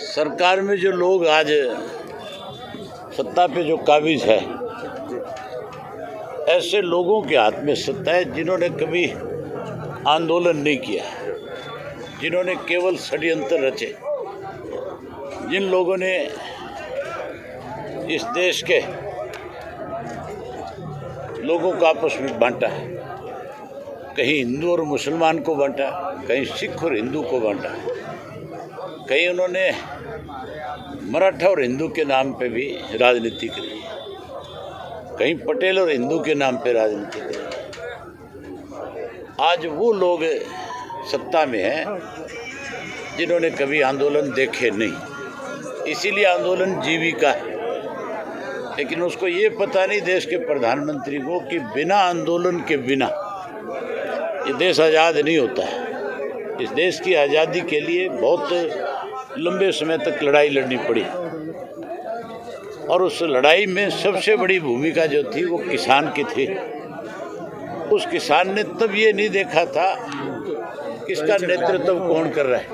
सरकार में जो लोग आज सत्ता पे जो काबिज है, ऐसे लोगों के हाथ में सत्ता है जिन्होंने कभी आंदोलन नहीं किया, जिन्होंने केवल षड्यंत्र रचे, जिन लोगों ने इस देश के लोगों को आपस में बांटा, कहीं हिंदू और मुसलमान को बांटा, कहीं सिख और हिंदू को बांटा, कहीं उन्होंने मराठा और हिंदू के नाम पे भी राजनीति करी, कहीं पटेल और हिंदू के नाम पे राजनीति करी। आज वो लोग सत्ता में हैं जिन्होंने कभी आंदोलन देखे नहीं, इसीलिए आंदोलन जीविका है। लेकिन उसको ये पता नहीं देश के प्रधानमंत्री को कि बिना आंदोलन के बिना ये देश आज़ाद नहीं होता है। इस देश की आज़ादी के लिए बहुत लंबे समय तक लड़ाई लड़नी पड़ी और उस लड़ाई में सबसे बड़ी भूमिका जो थी वो किसान की थी। उस किसान ने तब ये नहीं देखा था कि इसका नेतृत्व कौन कर रहा है,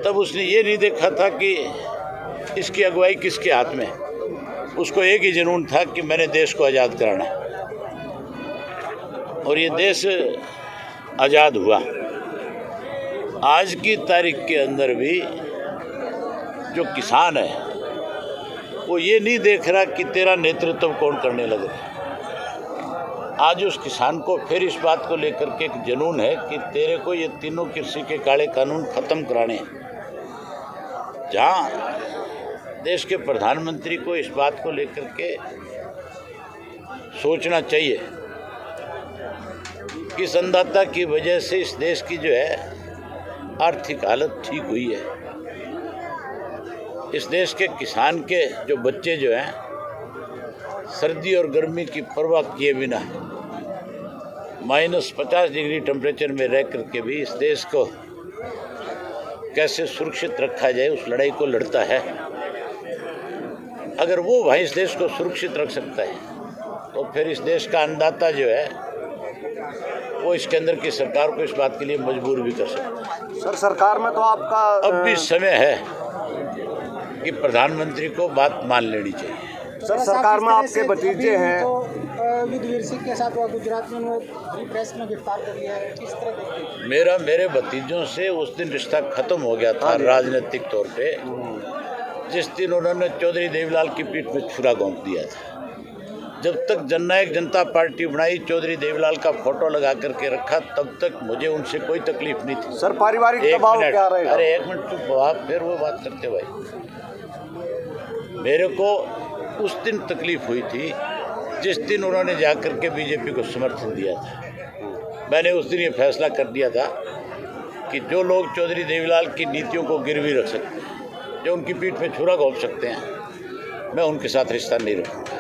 तब उसने ये नहीं देखा था कि इसकी अगुवाई किसके हाथ में। उसको एक ही जुनून था कि मैंने देश को आज़ाद कराना है, और ये देश आज़ाद हुआ। आज की तारीख के अंदर भी जो किसान है वो ये नहीं देख रहा कि तेरा नेतृत्व कौन करने लग रहा है। आज उस किसान को फिर इस बात को लेकर के एक जुनून है कि तेरे को ये तीनों कृषि के काले कानून खत्म कराने हैं। जहाँ देश के प्रधानमंत्री को इस बात को लेकर के सोचना चाहिए कि इस अन्नदाता की वजह से इस देश की जो है आर्थिक हालत ठीक हुई है। इस देश के किसान के जो बच्चे जो हैं सर्दी और गर्मी की परवाह किए बिना -50 डिग्री टेम्परेचर में रह करके भी इस देश को कैसे सुरक्षित रखा जाए उस लड़ाई को लड़ता है। अगर वो भाई इस देश को सुरक्षित रख सकता है तो फिर इस देश का अन्नदाता जो है वो इसके अंदर की सरकार को इस बात के लिए मजबूर भी कर सकता है। सर, सरकार में तो आपका अब भी समय है कि प्रधानमंत्री को बात मान लेनी चाहिए। सर, सरकार में आपके भतीजे हैं युद्धवीर सिंह के साथ हुआ गुजरात में, उन्होंने प्रेस में गिरफ्तार कर लिया है, किस तरह देखते हैं? मेरे भतीजों से उस दिन रिश्ता खत्म हो गया था राजनीतिक तौर पे, जिस दिन उन्होंने चौधरी देवीलाल की पीठ में छुरा घोंप दिया था। जब तक जननायक जनता पार्टी बनाई, चौधरी देवीलाल का फोटो लगा करके रखा, तब तक मुझे उनसे कोई तकलीफ नहीं थी। सर, पारिवारिक दबाव क्या रहेगा? अरे एक मिनट चुप हो आप, फिर वो बात करते भाई। मेरे को उस दिन तकलीफ हुई थी जिस दिन उन्होंने जाकर के बीजेपी को समर्थन दिया था। मैंने उस दिन ये फैसला कर दिया था कि जो लोग चौधरी देवीलाल की नीतियों को गिरवी रख सकते हैं, जो उनकी पीठ में छुरा घोंप सकते हैं, मैं उनके साथ रिश्ता नहीं रखूँगा।